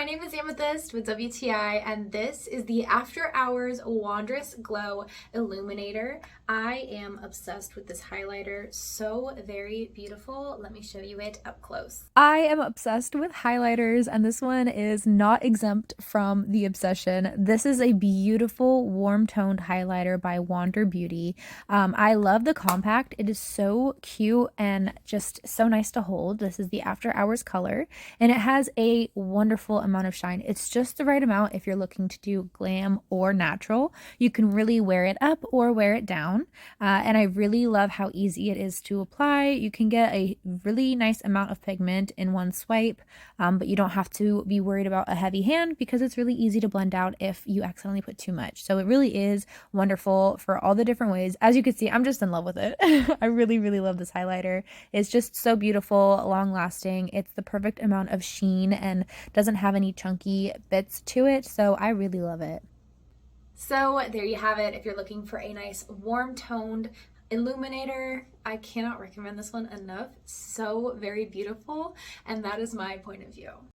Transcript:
my name is Amethyst with WTI, and this is the After Hours Wondrous Glow Illuminator. I am obsessed with this highlighter. So very beautiful. Let me show you it up close. I am obsessed with highlighters, and this one is not exempt from the obsession. This is a beautiful warm toned highlighter by Wander Beauty. I love the compact. It is so cute and just so nice to hold. This is the After Hours color, and it has a wonderful amount of shine. It's just the right amount if you're looking to do glam or natural. You can really wear it up or wear it down. And I really love how easy it is to apply. You can get a really nice amount of pigment in one swipe, but you don't have to be worried about a heavy hand because it's really easy to blend out if you accidentally put too much. So it really is wonderful for all the different ways. As you can see, I'm just in love with it. I really, really love this highlighter. It's just so beautiful, long lasting. It's the perfect amount of sheen and doesn't have any chunky bits to it. So I really love it. So there you have it. If you're looking for a nice warm toned illuminator, I cannot recommend this one enough. So very beautiful, and that is my point of view.